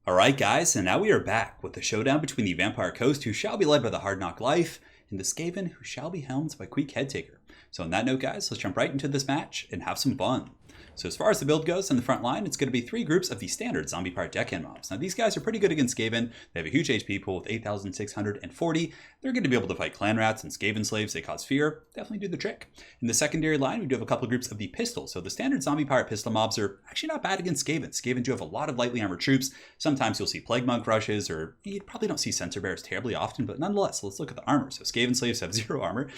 Alright guys, and now we are back with the showdown between the Vampire Coast, who shall be led by the Hard Knock Life, and the Skaven, who shall be helmed by Queek Headtaker. So on that note guys, let's jump right into this match and have some fun. So as far as the build goes, in the front line, it's going to be three groups of the standard zombie pirate deckhand mobs. Now these guys are pretty good against Skaven. They have a huge HP pool with 8,640. They're going to be able to fight clan rats and Skaven slaves. They cause fear. Definitely do the trick. In the secondary line, we do have a couple of groups of the pistols. So the standard zombie pirate pistol mobs are actually not bad against Skaven. Skaven do have a lot of lightly armored troops. Sometimes you'll see plague monk rushes, or you probably don't see censor bears terribly often, but nonetheless, let's look at the armor. So Skaven slaves have 0 armor.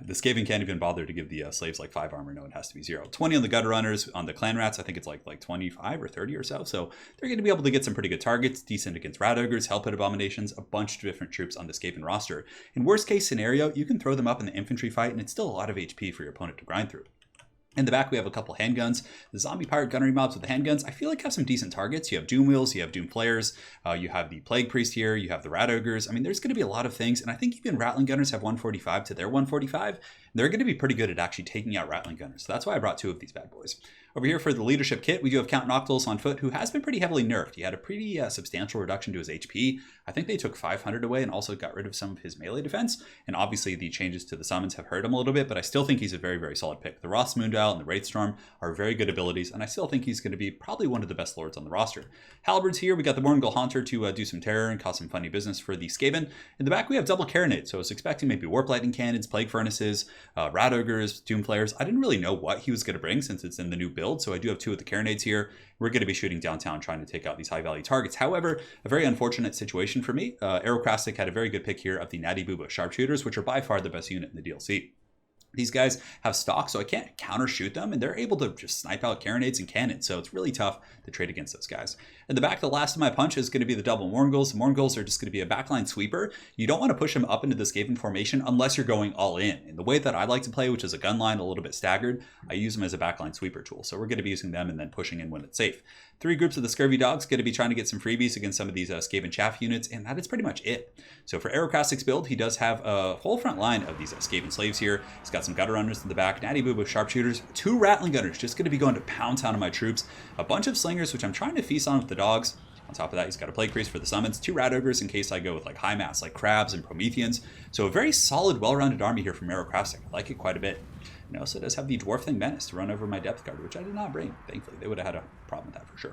The Skaven can't even bother to give the slaves like 5 armor. No, it has to be 0. 20 on the gutter runners. On the clan rats, I think it's like 25 or 30 or so. So they're going to be able to get some pretty good targets, decent against rat ogres, hell pit abominations, a bunch of different troops on the Skaven roster. In worst case scenario, you can throw them up in the infantry fight, and it's still a lot of HP for your opponent to grind through. In the back, we have a couple handguns. The zombie pirate gunnery mobs with the handguns, I feel like have some decent targets. You have doom wheels, you have doom flares, you have the plague priest here, you have the rat ogres. I mean, there's going to be a lot of things, and I think even rattling gunners have 145 to their 145. They're going to be pretty good at actually taking out rattling gunners. So that's why I brought 2 of these bad boys. Over here for the leadership kit, we do have Count Noctilus on foot, who has been pretty heavily nerfed. He had a pretty substantial reduction to his HP. I think they took 500 away and also got rid of some of his melee defense. And obviously the changes to the summons have hurt him a little bit, but I still think he's a very, very solid pick. The Ross Moondial and the Wraithstorm are very good abilities, and I still think he's going to be probably one of the best lords on the roster. Halberds here, we got the Morngul Haunter to do some terror and cause some funny business for the Skaven. In the back, we have double carronades, so I was expecting maybe Warp Lightning Cannons, Plague Furnaces, Rat Ogres, Doom Flares. I didn't really know what he was going to bring since it's in the new build, so I do have 2 of the carronades here. We're going to be shooting downtown trying to take out these high value targets. However, a very unfortunate situation for me. Aerocrastic had a very good pick here of the Natty Booba Sharpshooters, which are by far the best unit in the DLC. These guys have stock, so I can't counter shoot them, and they're able to just snipe out carronades and cannons, so it's really tough to trade against those guys. In the back, the last of my punch is going to be the double Morngulls. The Morngulls are just going to be a backline sweeper. You don't want to push them up into the Skaven formation unless you're going all in. And the way that I like to play, which is a gun line a little bit staggered, I use them as a backline sweeper tool. So we're going to be using them and then pushing in when it's safe. 3 groups of the Scurvy Dogs going to be trying to get some freebies against some of these Skaven chaff units, and that is pretty much it. So for Aerocrastic's build, he does have a whole front line of these Skaven slaves here. He's got some gutter runners in the back, Natty Booba Sharpshooters, 2 rattling gunners just going to be going to pound town on my troops, a bunch of slingers, which I'm trying to feast on with the dogs. On top of that, he's got a plague priest for the summons, 2 rat ogres in case I go with like high mass, like crabs and Prometheans. So a very solid, well-rounded army here from Aerocrastic. I like it quite a bit. And it also does have the Dwarf Thing Menace to run over my depth guard, which I did not bring. Thankfully, they would have had a problem with that for sure.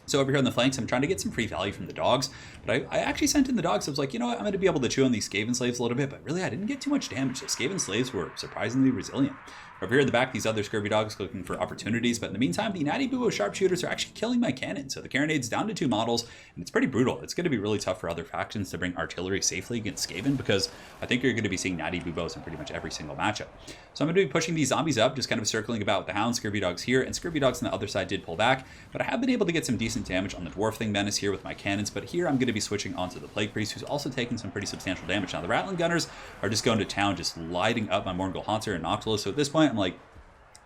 So over here on the flanks, I'm trying to get some free value from the dogs, but I actually sent in the dogs. I was like, you know what, I'm going to be able to chew on these Skaven slaves a little bit, but really I didn't get too much damage. So Skaven slaves were surprisingly resilient. Over here in the back, these other Scurvy Dogs looking for opportunities, but in the meantime, the Natty Boobo Sharpshooters are actually killing my cannon. So the carronades down to 2 models, and it's pretty brutal. It's going to be really tough for other factions to bring artillery safely against Skaven, because I think you're going to be seeing Natty Boobos in pretty much every single matchup. So I'm going to be pushing these zombies up, just kind of circling about with the Hound Scurvy Dogs here, and Scurvy Dogs on the other side did pull back, but I have been able to get some decent damage on the Dwarf Thing Menace here with my cannons, but here I'm going to be switching onto the Plague Priest, who's also taking some pretty substantial damage. Now the Rattling Gunners are just going to town, just lighting up my Morngul Haunter and Noctilus, so at this point I'm like,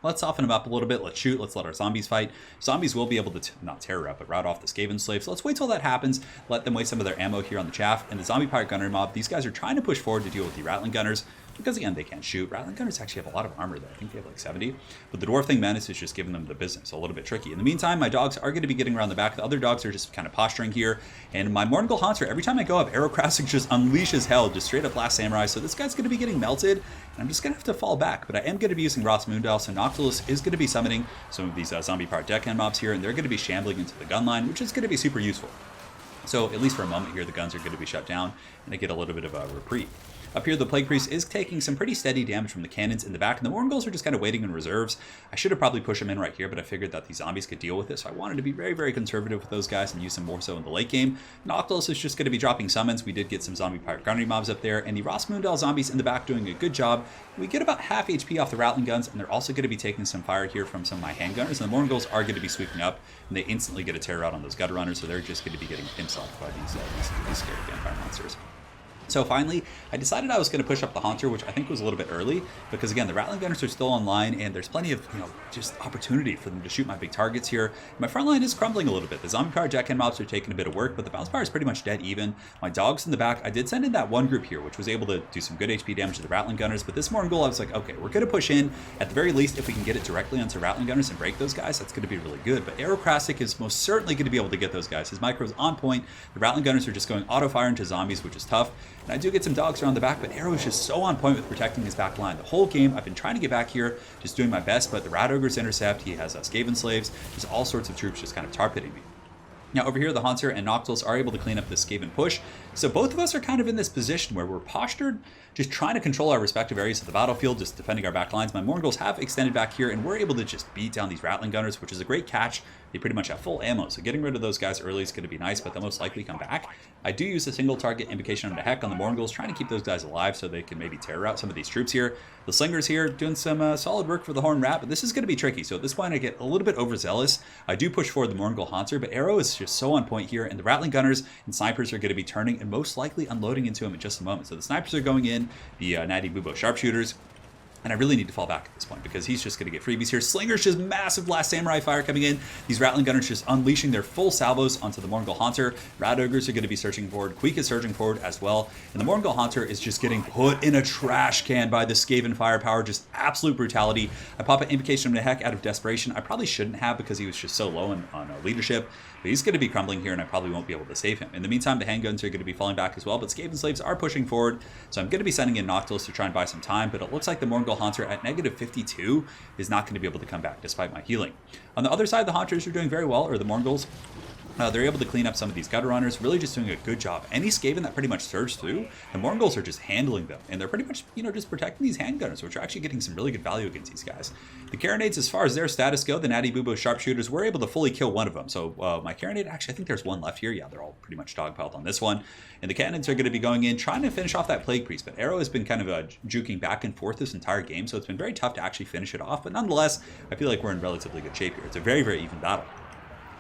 let's soften them up a little bit. Let's shoot. Let's let our zombies fight. Zombies will be able to, not terror up, but rout off the Skaven slaves. So let's wait till that happens. Let them waste some of their ammo here on the chaff. And the zombie pirate gunnery mob, these guys are trying to push forward to deal with the rattling gunners, because again, they can't shoot. Rattling gunners actually have a lot of armor though. I think they have like 70. But the Dwarf Thing Menace is just giving them the business. So a little bit tricky. In the meantime, my dogs are going to be getting around the back. The other dogs are just kind of posturing here. And my Morngul Haunter, every time I go up, Aerocrastic just unleashes hell, just straight up Last Samurai. So this guy's going to be getting melted. And I'm just going to have to fall back. But I am going to be using Ross Moondial. So Noctilus is going to be summoning some of these zombie pirate deckhand mobs here. And they're going to be shambling into the gun line, which is going to be super useful. So at least for a moment here, the guns are going to be shut down. And I get a little bit of a reprieve. Up here, the Plague Priest is taking some pretty steady damage from the cannons in the back, and the Morngulls are just kind of waiting in reserves. I should have probably pushed them in right here, but I figured that these zombies could deal with it, so I wanted to be very, very conservative with those guys and use them more so in the late game. Noctilus is just going to be dropping summons. We did get some zombie pirate gunnery mobs up there, and the Ross Moondial zombies in the back doing a good job. We get about half HP off the Rattling guns, and they're also going to be taking some fire here from some of my handgunners, and the Morngulls are going to be sweeping up, and they instantly get a terror out on those gutter runners, so they're just going to be getting pimped off by these scary vampire monsters. So finally, I decided I was going to push up the Haunter, which I think was a little bit early, because again, the Rattling Gunners are still online, and there's plenty of, just opportunity for them to shoot my big targets here. My front line is crumbling a little bit. The Zombie Power Deckhand mobs are taking a bit of work, but the Bounce Power is pretty much dead even. My dogs in the back, I did send in that one group here, which was able to do some good HP damage to the Rattling Gunners, but this Morgul, I was like, okay, we're going to push in. At the very least, if we can get it directly onto Rattling Gunners and break those guys, that's going to be really good. But Aerocrastic is most certainly going to be able to get those guys. His micro is on point. The Rattling Gunners are just going auto-fire into zombies, which is tough. And I do get some dogs around the back, but Arrow is just so on point with protecting his back line. The whole game, I've been trying to get back here, just doing my best, but the Rat Ogres intercept, he has Skaven slaves, just all sorts of troops just kind of tar pitting me. Now over here, the Haunter and Noctilus are able to clean up this Skaven push. So both of us are kind of in this position where we're postured, just trying to control our respective areas of the battlefield, just defending our back lines. My Morgul's have extended back here, and we're able to just beat down these Rattling Gunners, which is a great catch. They pretty much have full ammo, so getting rid of those guys early is going to be nice, but they'll most likely come back. I do use a single target invocation on the Heck on the Morgul's, trying to keep those guys alive so they can maybe tear out some of these troops here. The Slingers here doing some solid work for the Horn Rat, but this is going to be tricky. So at this point, I get a little bit overzealous. I do push forward the Morgul Haunter, but Arrow is just so on point here, and the Rattling Gunners and Snipers are going to be turning and most likely unloading into him in just a moment. So the Snipers are going in, the Natty Bubo Sharpshooters. And I really need to fall back at this point because he's just going to get freebies here. Slinger's just massive Last Samurai fire coming in. These Rattling Gunners just unleashing their full salvos onto the Morgul Haunter. Rat Ogres are going to be searching forward. Queek is surging forward as well. And the Morgul Haunter is just getting put in a trash can by the Skaven firepower. Just absolute brutality. I pop an invocation of the Heck out of desperation. I probably shouldn't have because he was just so low on leadership. But he's going to be crumbling here, and I probably won't be able to save him. In the meantime, the handguns are going to be falling back as well, but Skaven slaves are pushing forward. So I'm going to be sending in Noctilus to try and buy some time, but it looks like the Morgul Haunter at negative 52 is not going to be able to come back despite my healing. On the other side, the Haunters are doing very well, or the Morguls. They're able to clean up some of these gutter runners, really just doing a good job. Any Skaven that pretty much surge through, the Morguls are just handling them, and they're pretty much, just protecting these handgunners, which are actually getting some really good value against these guys. The Carronades, as far as their status go, the Natty Bubo Sharpshooters were able to fully kill one of them. So my Carronade, actually, I think there's one left here. Yeah, they're all pretty much dogpiled on this one. And the Cannons are going to be going in, trying to finish off that Plague Priest, but Arrow has been kind of juking back and forth this entire game, so it's been very tough to actually finish it off. But nonetheless, I feel like we're in relatively good shape here. It's a very, very even battle.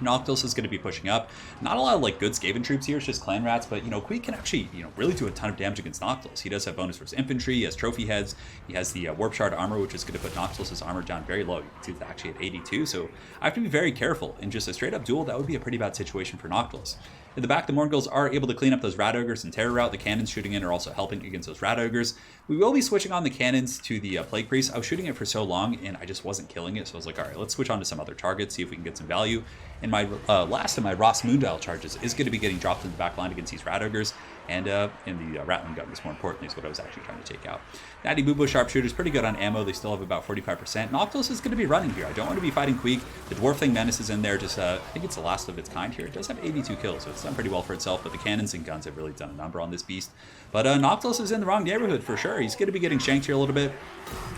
Noctilus is going to be pushing up. Not a lot of good Skaven troops here, it's just clan rats, but Queek can actually really do a ton of damage against Noctilus. He does have bonus for his infantry, he has trophy heads, he has the Warp Shard armor, which is going to put Noctilus's armor down very low. You can see it's actually at 82, so I have to be very careful. In just a straight up duel, that would be a pretty bad situation for Noctilus. In the back, the Morguls are able to clean up those Rat Ogres and Terror Route. The Cannons shooting in are also helping against those Rat Ogres. We will be switching on the Cannons to the Plague Priest. I was shooting it for so long, and I just wasn't killing it, so I was like, all right, let's switch on to some other targets, see if we can get some value. And my last of my Ross Moondial charges is going to be getting dropped in the back line against these Rat Ogres, and in the Rattling Gunners, more importantly, is what I was actually trying to take out. Natty Bubo Sharpshooters, pretty good on ammo. They still have about 45%. Noctilus is going to be running here. I don't want to be fighting Queek. The Dwarf Thing Menace is in there. Just I think it's the last of its kind here. It does have 82 kills, so it's done pretty well for itself, but the Cannons and Guns have really done a number on this beast. But Noctilus is in the wrong neighborhood for sure. He's going to be getting shanked here a little bit.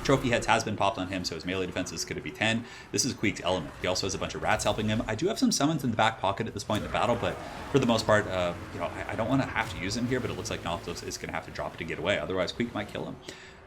Trophy Heads has been popped on him, so his melee defense is going to be 10. This is Queek's element. He also has a bunch of rats helping him. I do have some summons in the back pocket at this point in the battle, but for the most part, I don't want to have to use him here, but it looks like Noctilus is going to have to drop it to get away. Otherwise, Queek might kill him.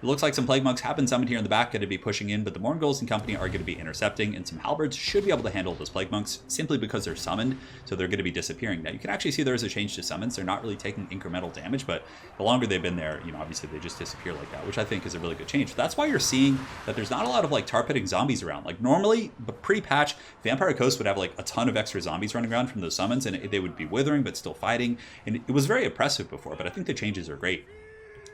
It looks like some Plague Monks have been summoned here in the back, going to be pushing in, but the Morguls and company are going to be intercepting, and some Halberds should be able to handle those Plague Monks simply because they're summoned, so they're going to be disappearing. Now, you can actually see there is a change to summons. They're not really taking incremental damage, but the longer they've been there, obviously they just disappear like that, which I think is a really good change. That's why you're seeing that there's not a lot of tar-pitting zombies around. Normally, but pre-patch, Vampire Coast would have a ton of extra zombies running around from those summons, and they would be withering but still fighting, and it was very oppressive before, but I think the changes are great.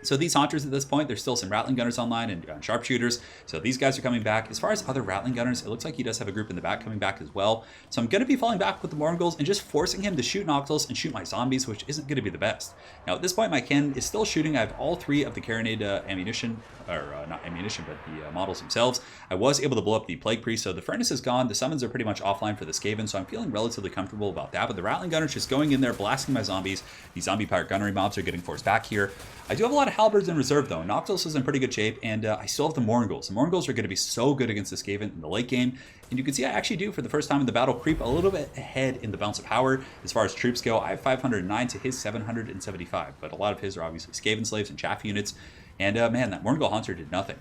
So these Haunters at this point, there's still some Rattling Gunners online and Sharpshooters. So these guys are coming back. As far as other Rattling Gunners, it looks like he does have a group in the back coming back as well. So I'm going to be falling back with the Morguls and just forcing him to shoot Noctilus and shoot my zombies, which isn't going to be the best. Now at this point, my cannon is still shooting. I have all three of the Carronade ammunition, or not ammunition, but the models themselves. I was able to blow up the Plague Priest, so the Furnace is gone. The summons are pretty much offline for the Skaven, so I'm feeling relatively comfortable about that. But the Rattling Gunners just going in there, blasting my zombies. The zombie pirate gunnery mobs are getting forced back here. I do have a lot of Halberds in reserve though. Noctilus is in pretty good shape, and I still have the Morguls. The Morguls are going to be so good against the Skaven in the late game. And you can see I actually do, for the first time in the battle, creep a little bit ahead in the bounce of power. As far as troops go, I have 509 to his 775, but a lot of his are obviously Skaven slaves and chaff units. And man, that Morgul Haunter did nothing.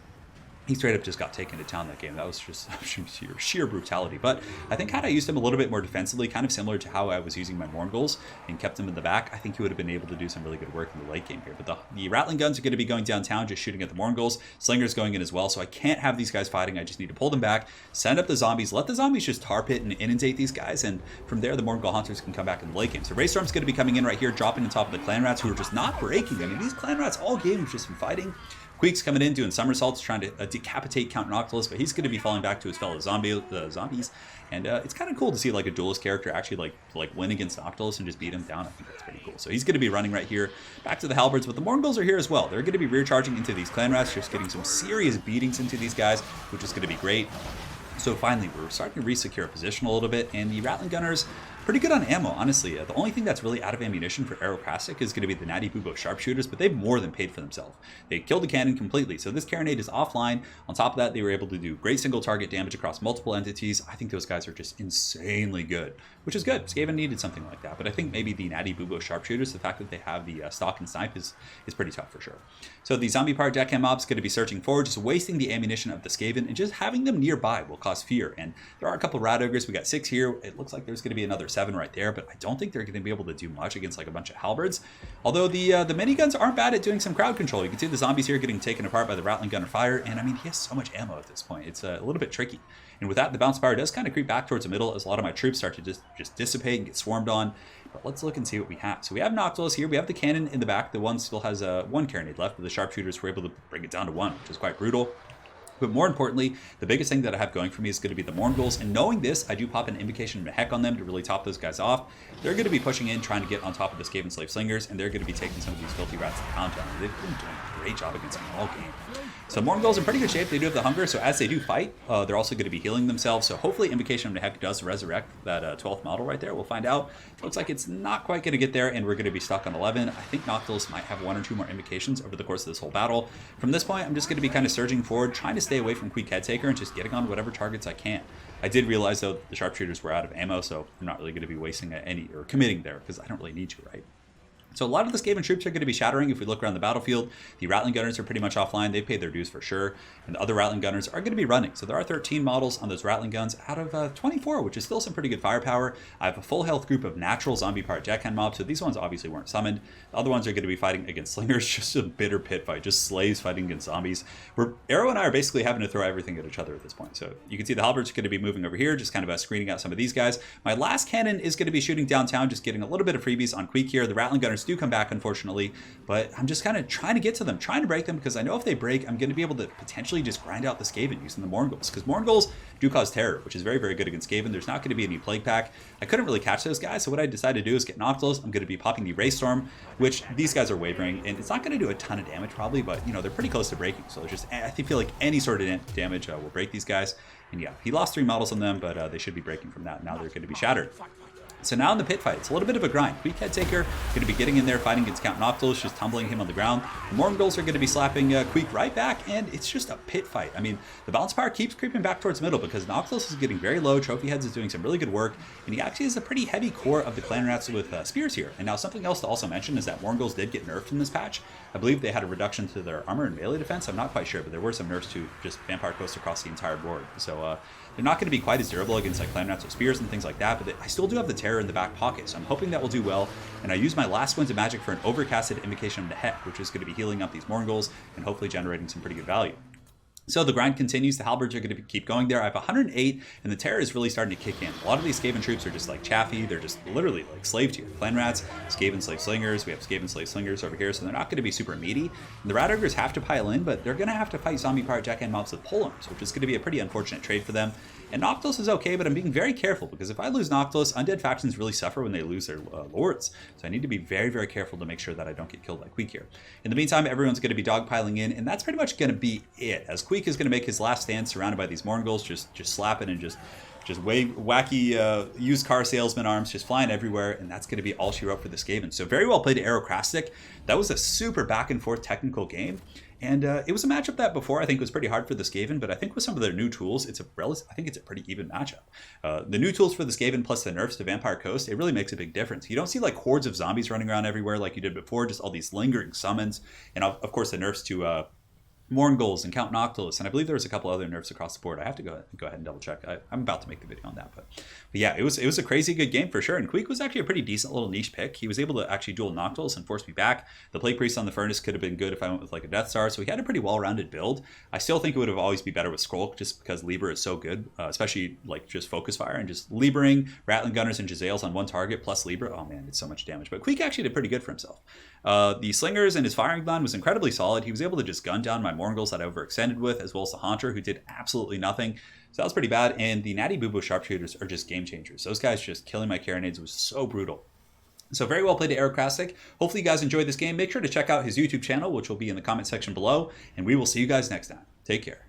he straight up just got taken to town that game. That was just sheer brutality. But I think had I used him a little bit more defensively, kind of similar to how I was using my Morngul's and kept him in the back, I think he would have been able to do some really good work in the late game here. But the Rattling Guns are going to be going downtown, just shooting at the Morngul's. Slinger's going in as well, so I can't have these guys fighting. I just need to pull them back, send up the zombies, let the zombies just tar pit and inundate these guys, and from there the Morngul Hunters can come back in the late game. So Raystorm's going to be coming in right here, dropping on top of the Clan Rats, who are just not breaking. I mean, these Clan Rats all game have just been fighting. Queek's coming in, doing somersaults, trying to decapitate Count Noctilus, but he's going to be falling back to his fellow zombies. And it's kind of cool to see like a duelist character actually like win against Noctilus and just beat him down. I think that's pretty cool. So he's going to be running right here back to the halberds, but the Morngul's are here as well. They're going to be rear charging into these Clan Rats, just getting some serious beatings into these guys, which is going to be great. So finally, we're starting to re-secure a position a little bit, and the Rattling Gunners, pretty good on ammo, honestly. The only thing that's really out of ammunition for Aerocrastic is going to be the Natty Bubo Sharpshooters, but they've more than paid for themselves. They killed the cannon completely, so this Carronade is offline. On top of that, they were able to do great single target damage across multiple entities. I think those guys are just insanely good, which is good. Skaven needed something like that, but I think maybe the Natty Bubo Sharpshooters, the fact that they have the stock and snipe is pretty tough for sure. So the Zombie Power Deckhand mob's going to be searching forward, just wasting the ammunition of the Skaven, and just having them nearby will cause fear. And there are a couple Rat Ogres. We got 6 here. It looks like there's going to be another 7 right there, but I don't think they're going to be able to do much against like a bunch of halberds. Although the miniguns aren't bad at doing some crowd control. You can see the zombies here getting taken apart by the Rattling Gunner fire, and I mean, he has so much ammo at this point. It's a little bit tricky. And with that, the bounce power does kind of creep back towards the middle as a lot of my troops start to just dissipate and get swarmed on. But let's look and see what we have. So we have Noctilus here. We have the cannon in the back. The one still has one Carronade left, but the sharpshooters were able to bring it down to 1, which is quite brutal. But more importantly, the biggest thing that I have going for me is going to be the Morngul's. And knowing this, I do pop an Invocation of Heck on them to really top those guys off. They're going to be pushing in, trying to get on top of the Skaven Slave Slingers, and they're going to be taking some of these filthy rats to pound down. They've been doing a great job against them all game. So Morngul's in pretty good shape. They do have the hunger, so as they do fight, they're also going to be healing themselves. So hopefully Invocation of Heck does resurrect that 12th model right there. We'll find out. It looks like it's not quite going to get there, and we're going to be stuck on 11. I think Noctilus might have 1 or 2 more Invocations over the course of this whole battle. From this point, I'm just going to be kind of surging forward, trying to stay away from Queek Headtaker and just getting on whatever targets I can. I did realize, though, the sharpshooters were out of ammo, so I'm not really going to be wasting any or committing there because I don't really need to, right? So a lot of the Skaven troops are going to be shattering. If we look around the battlefield, the Rattling Gunners are pretty much offline. They've paid their dues for sure. And the other Rattling Gunners are going to be running. So there are 13 models on those Rattling Guns out of 24, which is still some pretty good firepower. I have a full health group of natural zombie powered deckhand mobs, so these ones obviously weren't summoned. The other ones are going to be fighting against slingers, just a bitter pit fight, just slaves fighting against zombies. Arrow and I are basically having to throw everything at each other at this point. So you can see the halberds are going to be moving over here, just kind of screening out some of these guys. My last cannon is going to be shooting downtown, just getting a little bit of freebies on Queek here. The Rattling Gunners do come back, unfortunately. But I'm just kind of trying to get to them, trying to break them, because I know if they break, I'm going to be able to potentially just grind out the Skaven using the Morngul's, because Morngul's do cause terror, which is very, very good against Skaven. There's not going to be any Plague Pack. I couldn't really catch those guys, so what I decided to do is get Noctilus. I'm going to be popping the Raystorm, which these guys are wavering, and it's not going to do a ton of damage probably, but you know, they're pretty close to breaking, so just I feel like any sort of damage will break these guys. And yeah, he lost 3 models on them, but they should be breaking from that. Now they're going to be shattered. So now in the pit fight, it's a little bit of a grind. Queek Headtaker going to be getting in there, fighting against Count Noctilus, just tumbling him on the ground. The Morngul's are going to be slapping Queek right back, and it's just a pit fight. I mean, the balance power keeps creeping back towards the middle because Noctilus is getting very low. Trophy Heads is doing some really good work, and he actually has a pretty heavy core of the Clan Rats with spears here. And now something else to also mention is that Morngul's did get nerfed in this patch. I believe they had a reduction to their armor and melee defense. I'm not quite sure, but there were some nerfs to just Vampire Coast across the entire board. So they're not going to be quite as durable against like Clan Rats with spears and things like that, but I still do have the terror in the back pocket, so I'm hoping that will do well. And I use my last Winds of Magic for an overcasted Invocation of the Heck, which is going to be healing up these Morngul's and hopefully generating some pretty good value. So the grind continues. The halberds are going to keep going there. I have 108, and the terror is really starting to kick in. A lot of these Skaven troops are just like chaffy. They're just literally like slave tier. Clan Rats, Skaven Slave Slingers. We have Skaven Slave Slingers over here, so they're not going to be super meaty. And the Rat Ogres have to pile in, but they're going to have to fight zombie powered deckhand mobs with polearms, which is going to be a pretty unfortunate trade for them. And Noctilus is okay, but I'm being very careful because if I lose Noctilus, undead factions really suffer when they lose their lords. So I need to be very, very careful to make sure that I don't get killed by Queek here. In the meantime, everyone's going to be dogpiling in, and that's pretty much going to be it. As Queek is going to make his last stand surrounded by these Morngul's, just slapping and just wacky used car salesman arms just flying everywhere, and that's going to be all she wrote for the Skaven. So very well played to Aerocrastic. That was a super back and forth technical game. And it was a matchup that before I think was pretty hard for the Skaven, but I think with some of their new tools, I think it's a pretty even matchup. The new tools for the Skaven plus the nerfs to Vampire Coast, it really makes a big difference. You don't see like hordes of zombies running around everywhere like you did before, just all these lingering summons. And of course the nerfs to Morngulls and Count Noctilus, and I believe there was a couple other nerfs across the board. I have to go ahead and double check. I'm about to make the video on that, but yeah, it was a crazy good game for sure. And Queek was actually a pretty decent little niche pick. He was able to actually duel Noctilus and force me back. The Plague Priest on the Furnace could have been good if I went with like a Death Star. So he had a pretty well-rounded build. I still think it would have always be better with Skrulk just because Lieber is so good, especially like just Focus Fire and just Liebering, Rattling Gunners, and Jezzails on one target plus Lieber. Oh man, it's so much damage. But Queek actually did pretty good for himself. The Slingers and his firing plan was incredibly solid. He was able to just gun down my Morngulls that I overextended with, as well as the Haunter, who did absolutely nothing. So that was pretty bad. And the Natty Boo Boo Sharpshooters are just game changers. Those guys just killing my Carronades was so brutal. So very well played to Aerocrastic. Hopefully you guys enjoyed this game. Make sure to check out his YouTube channel, which will be in the comment section below. And we will see you guys next time. Take care.